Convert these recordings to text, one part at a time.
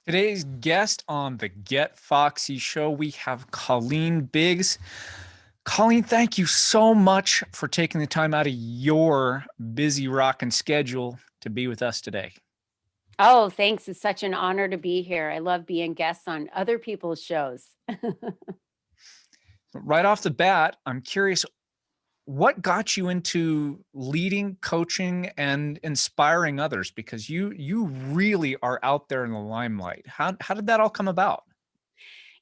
Today's guest on the Get Foxy show, we have Colleen Biggs. Colleen, thank you so much for taking the time out of your busy rockin' schedule to be with us today. Oh, thanks. It's such an honor to be here. I love being guests on other people's shows. Right off the bat, I'm curious, what got you into leading, coaching, and inspiring others? Because you really are out there in the limelight. How did that all come about?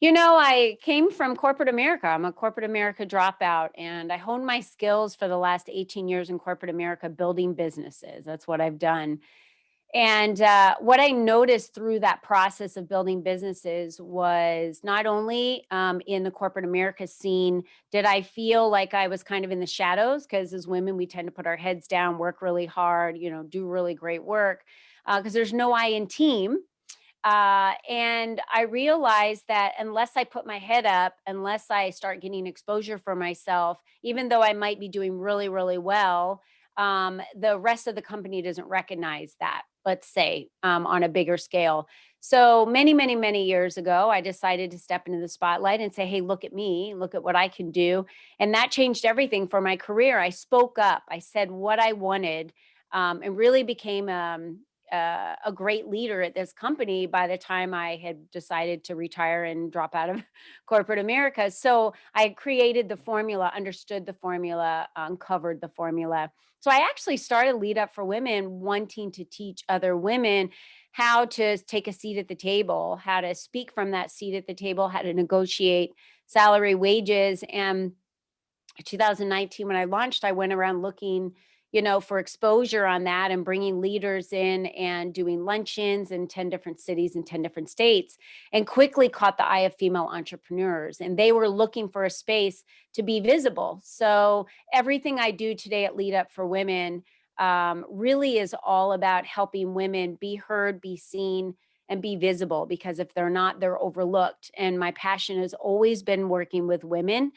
I came from corporate America. I'm a corporate America dropout, and I honed my skills for the last 18 years in corporate America building businesses. That's what I've done. And what I noticed through that process of building businesses was not only in the corporate America scene did I feel like I was kind of in the shadows, because as women, we tend to put our heads down, work really hard, do really great work because there's no I in team. And I realized that unless I put my head up, unless I start getting exposure for myself, even though I might be doing really, really well, the rest of the company doesn't recognize that, let's say, on a bigger scale. So many, many, many years ago, I decided to step into the spotlight and say, hey, look at me, look at what I can do. And that changed everything for my career. I spoke up, I said what I wanted, and really became a great leader at this company by the time I had decided to retire and drop out of corporate America. So I created the formula, understood the formula, uncovered the formula. So I actually started Lead Up for Women wanting to teach other women how to take a seat at the table, how to speak from that seat at the table, how to negotiate salary, wages. And 2019, when I launched, I went around looking, for exposure on that and bringing leaders in and doing luncheons in 10 different cities in 10 different states, and quickly caught the eye of female entrepreneurs. And they were looking for a space to be visible. So everything I do today at Lead Up for Women really is all about helping women be heard, be seen, and be visible, because if they're not, they're overlooked. And my passion has always been working with women,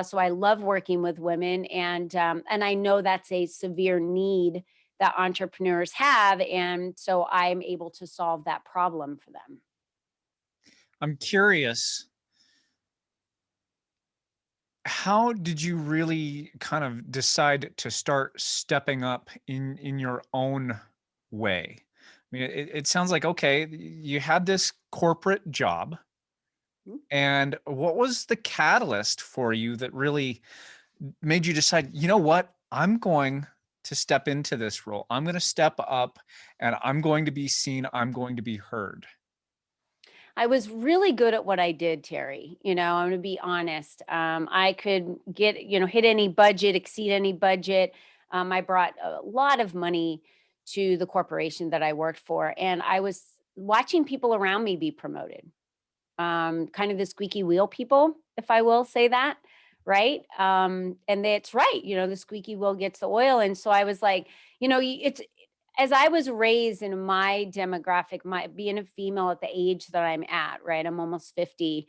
so I love working with women, and I know that's a severe need that entrepreneurs have, and so I'm able to solve that problem for them. I'm curious, how did you really kind of decide to start stepping up in your own way? I mean, it sounds like, okay, you had this corporate job, Mm. and what was the catalyst for you that really made you decide, you know what, I'm going to step into this role. I'm going to step up and I'm going to be seen. I'm going to be heard. I was really good at what I did, Terry. I'm going to be honest. I could get, hit any budget, exceed any budget. I brought a lot of money to the corporation that I worked for, and I was watching people around me be promoted, kind of the squeaky wheel people, if I will say that, right? And that's right. The squeaky wheel gets the oil. And so I was like, it's as I was raised in my demographic, my being a female at the age that I'm at, right? I'm almost 50.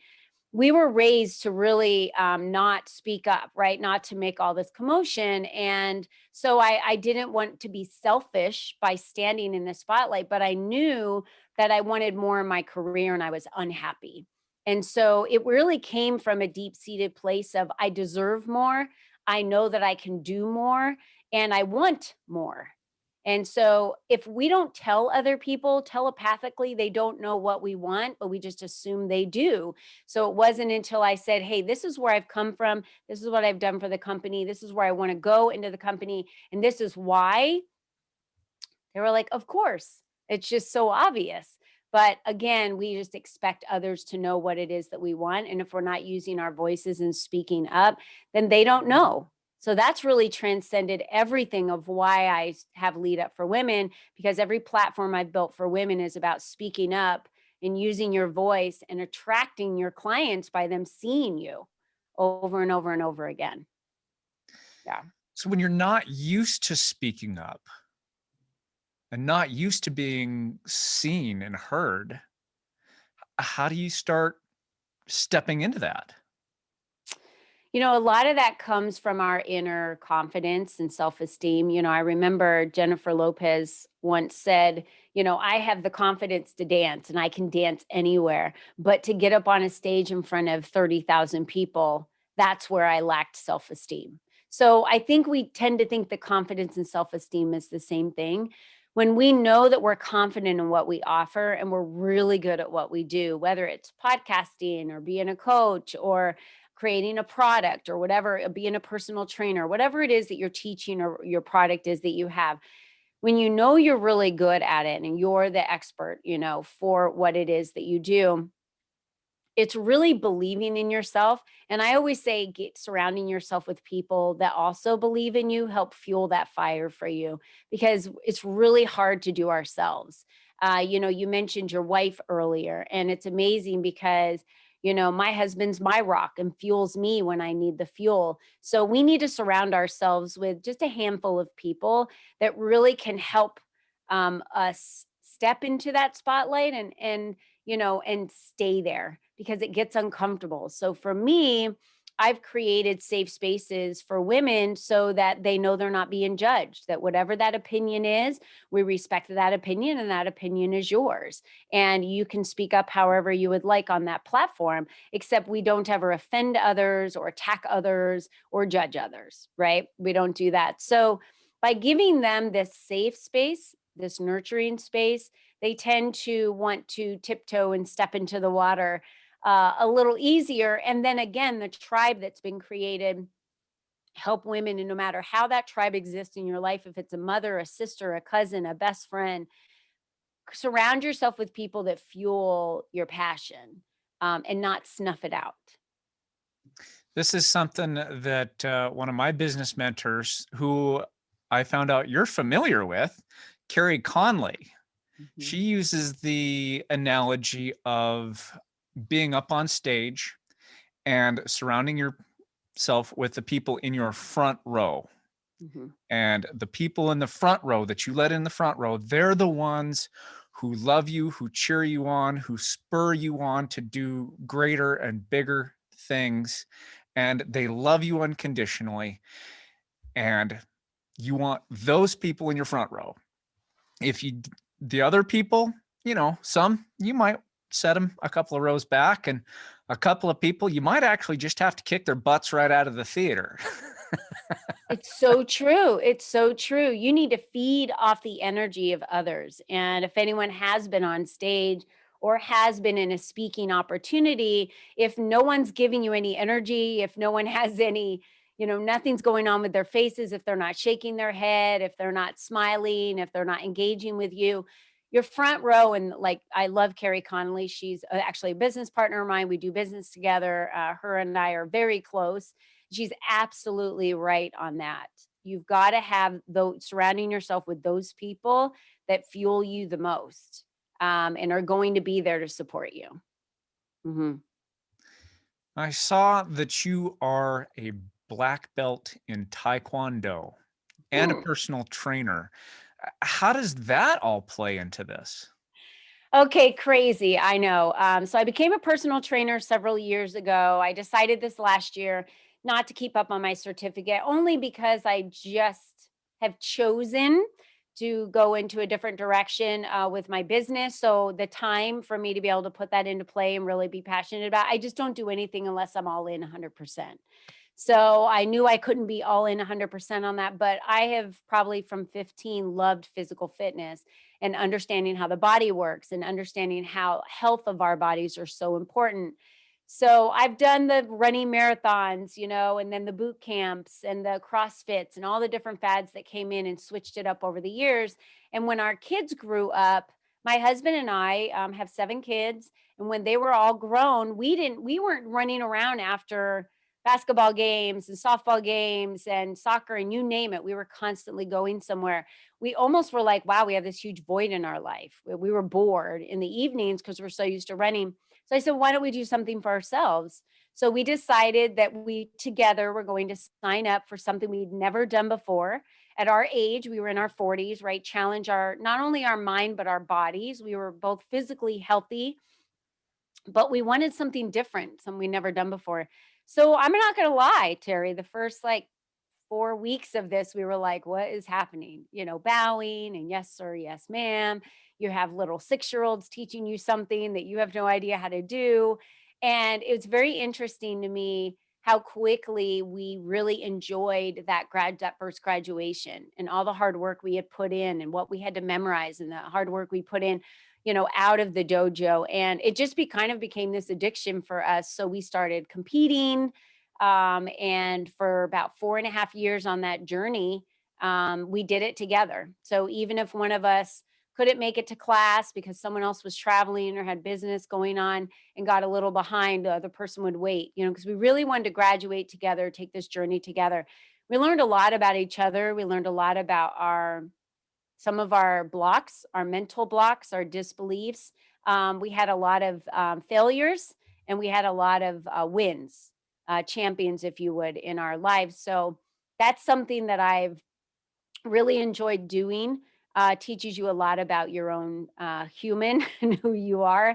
We were raised to really not speak up, right? Not to make all this commotion. And so I didn't want to be selfish by standing in the spotlight, but I knew that I wanted more in my career and I was unhappy. And so it really came from a deep seated place of I deserve more. I know that I can do more and I want more. And so if we don't tell other people telepathically, they don't know what we want, but we just assume they do. So it wasn't until I said, hey, this is where I've come from. This is what I've done for the company. This is where I want to go into the company. And this is why. They were like, of course. It's just so obvious. But again, we just expect others to know what it is that we want. And if we're not using our voices and speaking up, then they don't know. So that's really transcended everything of why I have Lead Up for Women, because every platform I've built for women is about speaking up and using your voice and attracting your clients by them seeing you over and over and over again. Yeah. So when you're not used to speaking up and not used to being seen and heard, how do you start stepping into that? A lot of that comes from our inner confidence and self-esteem. I remember Jennifer Lopez once said, I have the confidence to dance and I can dance anywhere, but to get up on a stage in front of 30,000 people, that's where I lacked self-esteem. So I think we tend to think that confidence and self-esteem is the same thing. When we know that we're confident in what we offer and we're really good at what we do, whether it's podcasting or being a coach or creating a product or whatever, being a personal trainer, whatever it is that you're teaching or your product is that you have, when you know you're really good at it and you're the expert, for what it is that you do, it's really believing in yourself. And I always say, get surrounding yourself with people that also believe in you, help fuel that fire for you, because it's really hard to do ourselves. You mentioned your wife earlier, and it's amazing because my husband's my rock and fuels me when I need the fuel. So we need to surround ourselves with just a handful of people that really can help us step into that spotlight and stay there because it gets uncomfortable. So for me, I've created safe spaces for women so that they know they're not being judged, that whatever that opinion is, we respect that opinion and that opinion is yours. And you can speak up however you would like on that platform, except we don't ever offend others or attack others or judge others, right? We don't do that. So by giving them this safe space, this nurturing space, they tend to want to tiptoe and step into the water a little easier. And then again, the tribe that's been created help women, and no matter how that tribe exists in your life, if it's a mother, a sister, a cousin, a best friend, surround yourself with people that fuel your passion, and not snuff it out. This is something that one of my business mentors, who I found out you're familiar with, Carrie Conley, she Mhm. uses the analogy of being up on stage and surrounding yourself with the people in your front row. Mhm. And the people in the front row that you let in the front row, they're the ones who love you, who cheer you on, who spur you on to do greater and bigger things. And they love you unconditionally. And you want those people in your front row. If you, the other people, some you might set them a couple of rows back, and a couple of people you might actually just have to kick their butts right out of the theater. It's so true. It's so true. You need to feed off the energy of others. And if anyone has been on stage or has been in a speaking opportunity, if no one's giving you any energy, if no one has any, nothing's going on with their faces, if they're not shaking their head, if they're not smiling, if they're not engaging with you, your front row. And like, I love Carrie Connolly. She's actually a business partner of mine. We do business together. Her and I are very close. She's absolutely right on that. You've got to have those, surrounding yourself with those people that fuel you the most, and are going to be there to support you. Mhm. I saw that you are a black belt in Taekwondo and a Hmm. personal trainer. How does that all play into this? Okay, crazy. I know. So I became a personal trainer several years ago. I decided this last year not to keep up on my certificate, only because I just have chosen to go into a different direction with my business. So the time for me to be able to put that into play and really be passionate about, I just don't do anything unless I'm all in 100%. So I knew I couldn't be all in 100% on that, but I have probably from 15 loved physical fitness and understanding how the body works and understanding how health of our bodies are so important. So I've done the running marathons, and then the boot camps and the CrossFits and all the different fads that came in and switched it up over the years. And when our kids grew up, my husband and I have 7 kids, and when they were all grown, we weren't running around after basketball games and softball games and soccer and you name it. We were constantly going somewhere. We almost were like, wow, we have this huge void in our life. We were bored in the evenings because we're so used to running. So I said, why don't we do something for ourselves? So we decided that we together were going to sign up for something we'd never done before. At our age, we were in our 40s, right? Challenge our not only our mind, but our bodies. We were both physically healthy, but we wanted something different, something we never done before. So I'm not gonna lie, Terry, the first like 4 weeks of this, we were like, "What is happening?" Bowing and "Yes, sir. Yes, ma'am." You have little six-year-olds teaching you something that you have no idea how to do, and it's very interesting to me how quickly we really enjoyed that first graduation and all the hard work we had put in and what we had to memorize and the hard work we put in, out of the dojo, and it just kind of became this addiction for us, so we started competing, and for about 4.5 years on that journey, we did it together. So even if one of us couldn't make it to class because someone else was traveling or had business going on and got a little behind, the other person would wait, because we really wanted to graduate together, take this journey together. We learned a lot about each other. We learned a lot about some of our blocks, our mental blocks, our disbeliefs. We had a lot of failures and we had a lot of wins, champions, if you would, in our lives. So that's something that I've really enjoyed doing. Teaches you a lot about your own human and who you are,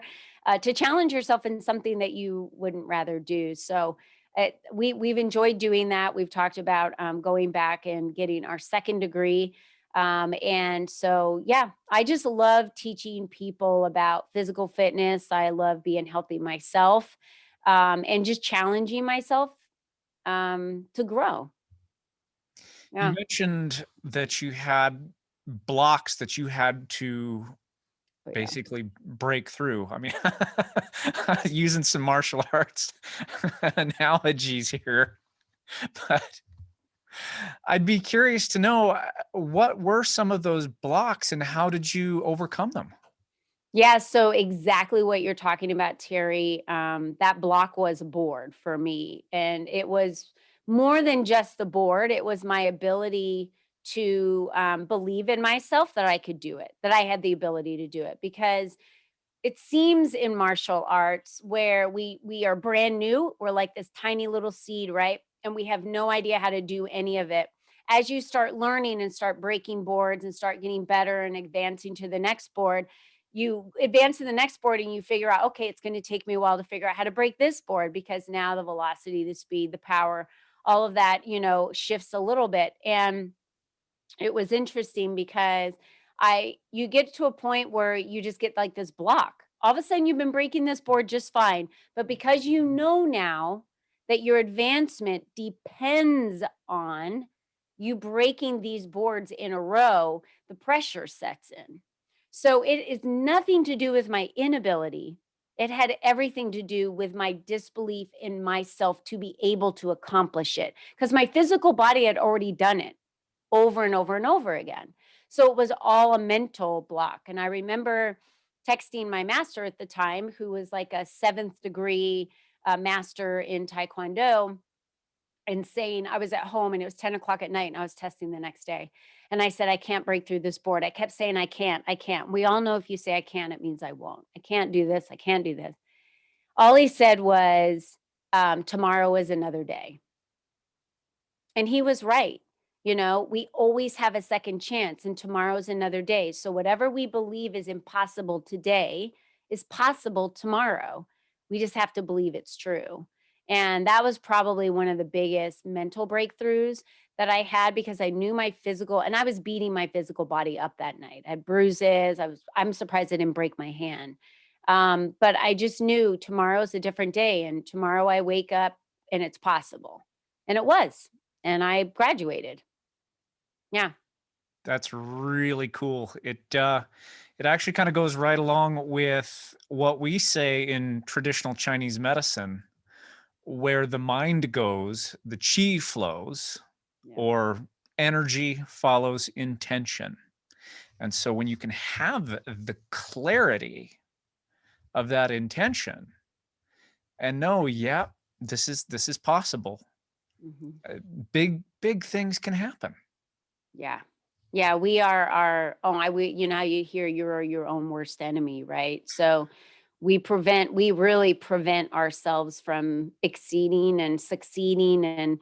to challenge yourself in something that you wouldn't rather do. So we've enjoyed doing that. We've talked about going back and getting our second degree. And so, yeah, I just love teaching people about physical fitness. I love being healthy myself, and just challenging myself to grow. You Yeah. mentioned that you had blocks that you had to Oh, yeah. basically break through. I mean, using some martial arts analogies here, but I'd be curious to know what were some of those blocks and how did you overcome them? Yeah, so exactly what you're talking about, Terry. That block was a board for me. And it was more than just the board, it was my ability to believe in myself that I could do it, that I had the ability to do it. Because it seems in martial arts where we are brand new, we're like this tiny little seed, right? And we have no idea how to do any of it. As you start learning and start breaking boards and start getting better and advancing to the next board, you advance to the next board and you figure out, okay, it's going to take me a while to figure out how to break this board because now the velocity, the speed, the power, all of that, shifts a little bit. And it was interesting because you get to a point where you just get like this block. All of a sudden you've been breaking this board just fine, but because you know now that your advancement depends on you breaking these boards in a row, the pressure sets in. So it is nothing to do with my inability. It had everything to do with my disbelief in myself to be able to accomplish it because my physical body had already done it over and over and over again. So it was all a mental block. And I remember texting my master at the time, who was like a seventh degree master in Taekwondo, and saying, I was at home and it was 10 o'clock at night and I was testing the next day. And I said, I can't break through this board. I kept saying, I can't, I can't. We all know if you say I can, it means I won't. I can't do this. I can't do this. All he said was, tomorrow is another day. And he was right. We always have a second chance, and tomorrow's another day. So, whatever we believe is impossible today is possible tomorrow. We just have to believe it's true. And that was probably one of the biggest mental breakthroughs that I had because I knew my physical, and I was beating my physical body up that night. I had bruises. I'm surprised I didn't break my hand. But I just knew tomorrow's a different day, and tomorrow I wake up and it's possible. And it was, and I graduated. Yeah. That's really cool. It actually kind of goes right along with what we say in traditional Chinese medicine, where the mind goes, the chi flows, Yeah. or energy follows intention. And so when you can have the clarity of that intention and know, yeah, this is possible. Mhm. uh, big things can happen. Yeah. Yeah, we are our own how you hear you're your own worst enemy, right? So we really prevent ourselves from exceeding and succeeding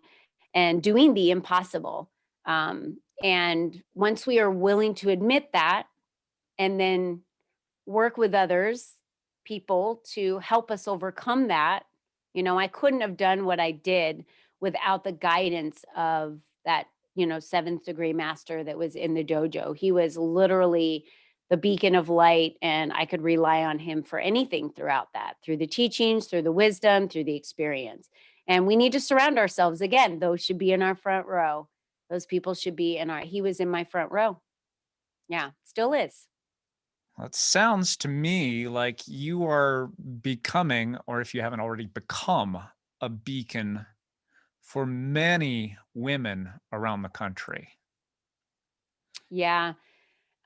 and doing the impossible. And once we are willing to admit that and then work with others, people to help us overcome that, I couldn't have done what I did without the guidance of that, seventh degree master that was in the dojo. He was literally the beacon of light, and I could rely on him for anything throughout that, through the teachings, through the wisdom, through the experience. And we need to surround ourselves again. Those should be in our front row. Those people should be in our, he was in my front row. Yeah, still is. Well, it sounds to me like you are becoming, or if you haven't already become, a beacon for many women around the country. Yeah.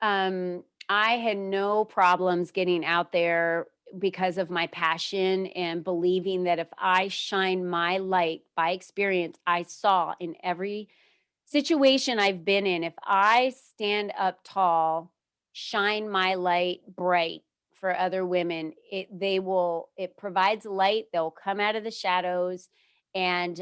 I had no problems getting out there because of my passion and believing that if I shine my light by experience I saw in every situation I've been in, if I stand up tall, shine my light bright for other women, it provides light. They'll come out of the shadows, and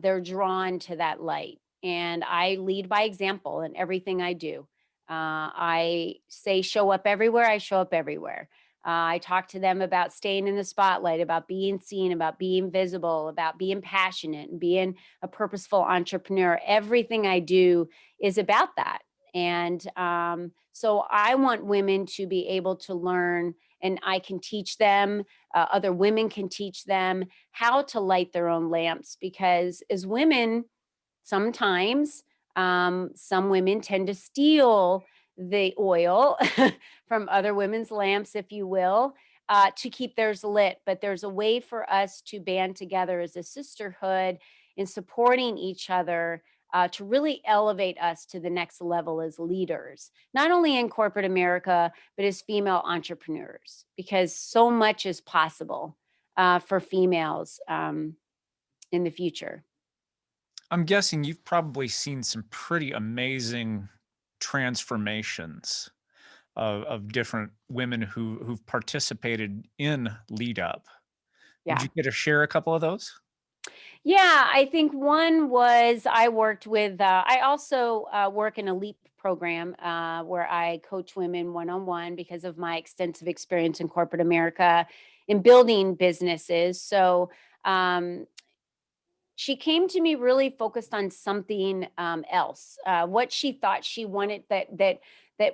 they're drawn to that light. And I lead by example in everything I do. I say show up everywhere. I show up everywhere. I talk to them about staying in the spotlight, about being seen, about being visible, about being passionate and being a purposeful entrepreneur. Everything I do is about that. And so I want women to be able to learn, and I can teach them, other women can teach them how to light their own lamps, because as women, sometimes some women tend to steal the oil from other women's lamps, if you will, to keep theirs lit. But there's a way for us to band together as a sisterhood in supporting each other, to really elevate us to the next level as leaders, not only in corporate America, but as female entrepreneurs, because so much is possible for females in the future. I'm guessing you've probably seen some pretty amazing transformations of different women who've participated in Lead Up. Would Yeah. you care to share a couple of those? Yeah, I think one was I worked with, I also work in a LEAP program where I coach women one on one because of my extensive experience in corporate America in building businesses. So, um, she came to me really focused on something else. What she thought she wanted, that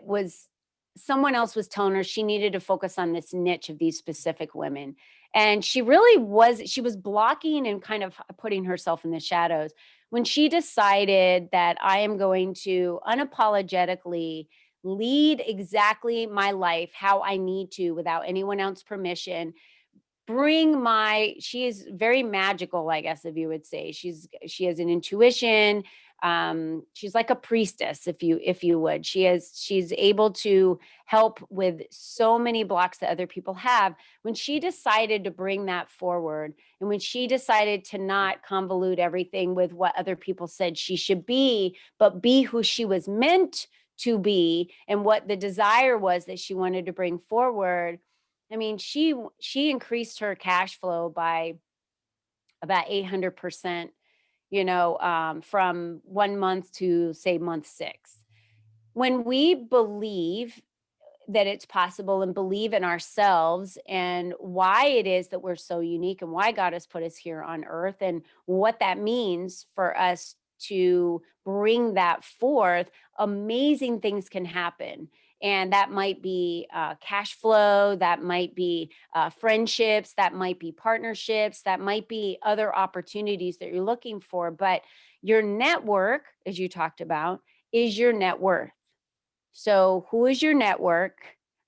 was someone else was telling her she needed to focus on this niche of these specific women. And she was blocking and kind of putting herself in the shadows when she decided that I am going to unapologetically lead exactly my life how I need to without anyone else's permission. She is very magical, I guess, if you would say. She has an intuition. She's like a priestess, if you would. She's able to help with so many blocks that other people have. When she decided to bring that forward, and when she decided to not convolute everything with what other people said she should be, but be who she was meant to be, and what the desire was that she wanted to bring forward. I mean, she increased her cash flow by about 800%, from 1 month to, say, month 6. When we believe that it's possible and believe in ourselves and why it is that we're so unique and why God has put us here on earth and what that means for us to bring that forth, amazing things can happen. And that might be cash flow, that might be friendships, that might be partnerships, that might be other opportunities that you're looking for. But your network, as you talked about, is your net worth. So, who is your network?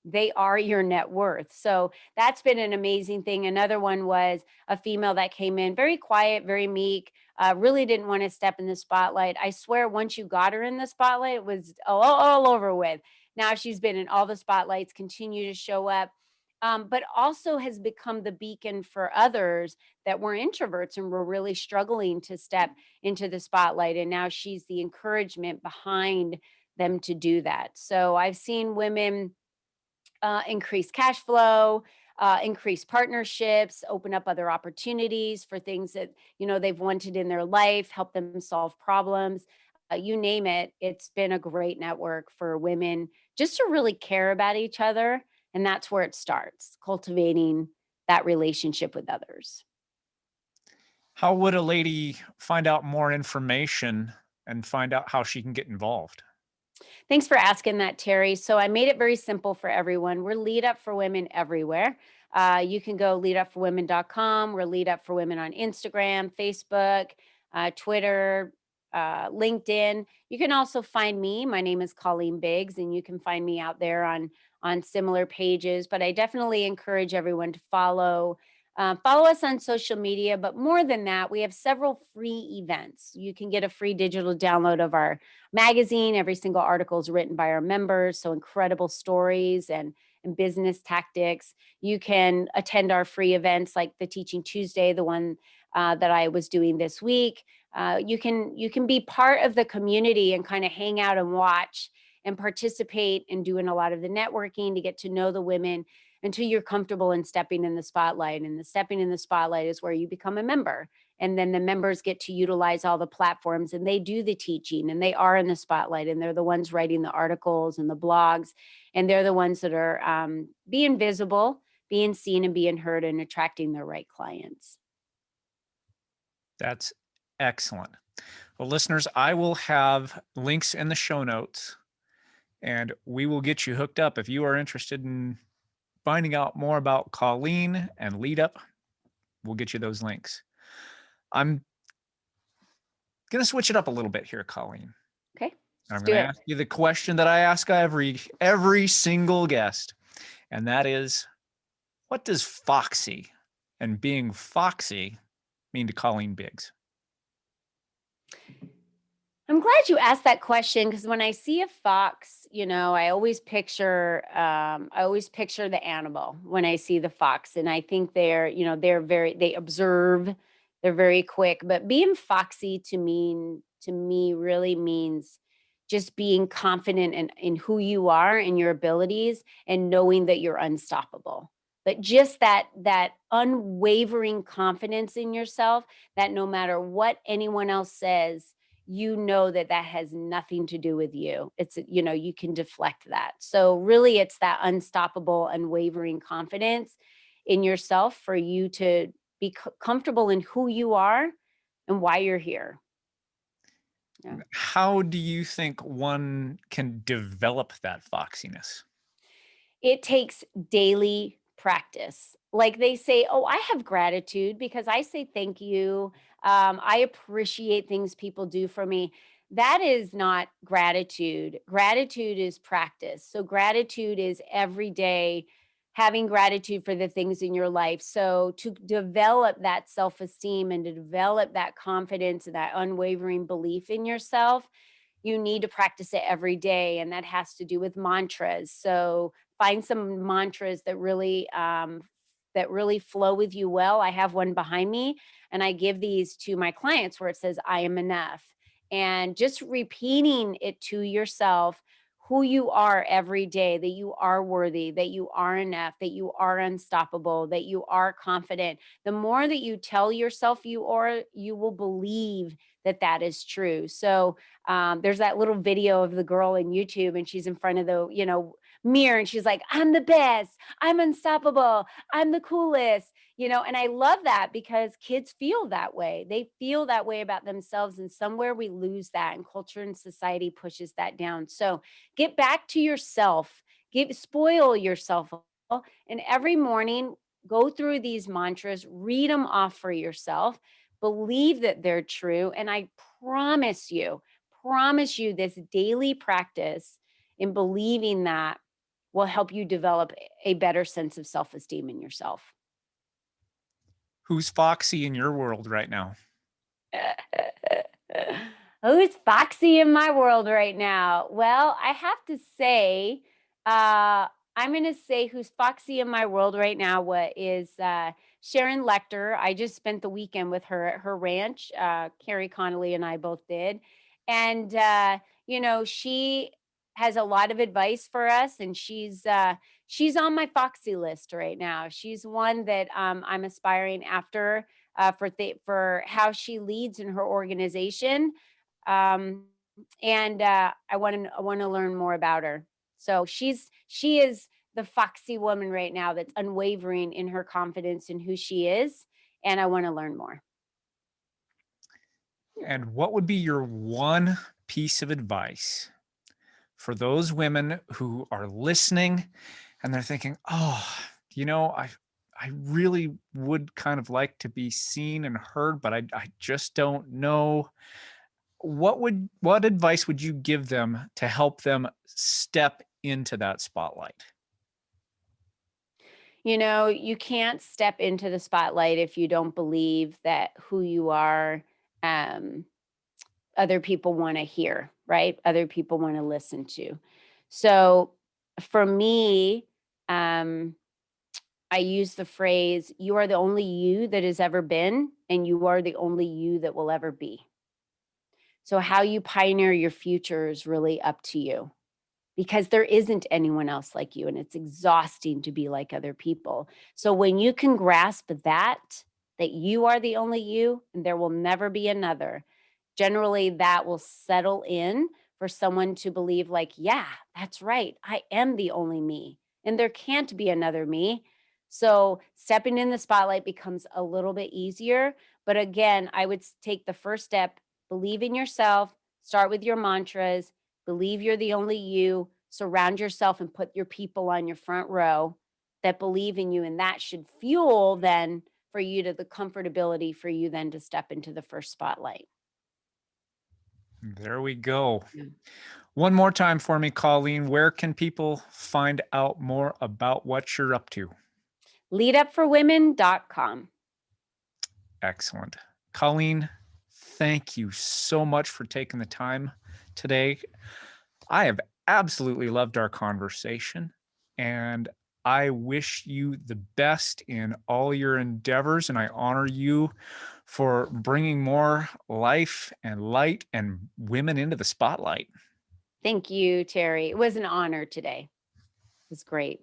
They are your net worth. So, that's been an amazing thing. Another one was a female that came in very quiet, very meek, really didn't want to step in the spotlight. I swear, once you got her in the spotlight, it was all over with. Now she's been in all the spotlights, continue to show up. But also has become the beacon for others that were introverts and were really struggling to step into the spotlight. And now she's the encouragement behind them to do that. So I've seen women increase cash flow, increase partnerships, open up other opportunities for things that they've wanted in their life, help them solve problems. You name it. It's been a great network for women just to really care about each other, and that's where it starts, cultivating that relationship with others. How would a lady find out more information and find out how she can get involved? Thanks for asking that, Terry. So I made it very simple for everyone. We're Lead Up for Women everywhere. You can go leadupforwomen.com. We're Lead Up for Women on Instagram, Facebook, Twitter, LinkedIn. You can also find me. My name is Colleen Biggs, and you can find me out there on similar pages. But I definitely encourage everyone to follow us on social media. But more than that, we have several free events. You can get a free digital download of our magazine. Every single article is written by our members, so incredible stories and business tactics. You can attend our free events like the Teaching Tuesday, the one that I was doing this week. You can be part of the community and kind of hang out and watch and participate in doing a lot of the networking to get to know the women until you're comfortable in stepping in the spotlight. And the stepping in the spotlight is where you become a member. And then the members get to utilize all the platforms and they do the teaching and they are in the spotlight and they're the ones writing the articles and the blogs. And they're the ones that are being visible, being seen and being heard and attracting the right clients. That's excellent. Well, listeners, I will have links in the show notes and we will get you hooked up if you are interested in finding out more about Colleen and Lead Up. We'll get you those links. I'm going to switch it up a little bit here, Colleen. Okay, I'm let's going do to it. ask you the question that I ask every single guest, and that is, what does Foxy and being Foxy mean to Colleen Biggs? I'm glad you asked that question because when I see a fox, I always picture the animal when I see the fox, and I think they observe, they're very quick. But being foxy to me really means just being confident in who you are and your abilities, and knowing that you're unstoppable. But just that unwavering confidence in yourself that no matter what anyone else says, you know that that has nothing to do with you. You can deflect that. So really it's that unstoppable, unwavering confidence in yourself for you to be comfortable in who you are and why you're here. Yeah. How do you think one can develop that foxiness? It takes daily practice. Like they say, oh, I have gratitude because I say thank you. I appreciate things people do for me. That is not gratitude. Gratitude is practice. So, gratitude is every day having gratitude for the things in your life. So, to develop that self esteem and to develop that confidence and that unwavering belief in yourself, you need to practice it every day. And that has to do with mantras. So, find some mantras that really flow with you well. I have one behind me, and I give these to my clients where it says, I am enough. And just repeating it to yourself, who you are every day, that you are worthy, that you are enough, that you are unstoppable, that you are confident. The more that you tell yourself you are, you will believe that that is true. So there's that little video of the girl in YouTube, and she's in front of the mirror, and she's like, I'm the best, I'm unstoppable, I'm the coolest, and I love that because kids feel that way. They feel that way about themselves. And somewhere we lose that, and culture and society pushes that down. So get back to yourself, spoil yourself. And every morning, go through these mantras, read them off for yourself, believe that they're true. And I promise you this daily practice in believing that will help you develop a better sense of self-esteem in yourself. Who's Foxy in your world right now? Who's Foxy in my world right now? Well, I have to say, I'm going to say who's Foxy in my world right now. What is Sharon Lecter? I just spent the weekend with her at her ranch. Carrie Connolly and I both did, and she has a lot of advice for us, and she's on my Foxy list right now. She's one that I'm aspiring after for how she leads in her organization, um, and I want to learn more about her. So she is the foxy woman right now that's unwavering in her confidence in who she is, and I want to learn more. And what would be your one piece of advice for those women who are listening and they're thinking, oh, I really would kind of like to be seen and heard, but I just don't know. What advice would you give them to help them step into that spotlight? You can't step into the spotlight if you don't believe that who you are, um, other people want to hear, right? Other people want to listen to. So for me, um, I use the phrase, you are the only you that has ever been, and you are the only you that will ever be. So, how you pioneer your future is really up to you because there isn't anyone else like you, and it's exhausting to be like other people. So, when you can grasp that you are the only you and there will never be another, generally that will settle in for someone to believe, like, yeah, that's right. I am the only me, and there can't be another me. So, stepping in the spotlight becomes a little bit easier. But again, I would take the first step, believe in yourself, start with your mantras, believe you're the only you, surround yourself and put your people on your front row that believe in you. And that should fuel then for you to the comfortability for you then to step into the first spotlight. There we go. Yeah. One more time for me, Colleen. Where can people find out more about what you're up to? Leadupforwomen.com. Excellent. Colleen, thank you so much for taking the time today. I have absolutely loved our conversation, and I wish you the best in all your endeavors. And I honor you for bringing more life and light and women into the spotlight. Thank you, Terry. It was an honor today. It was great.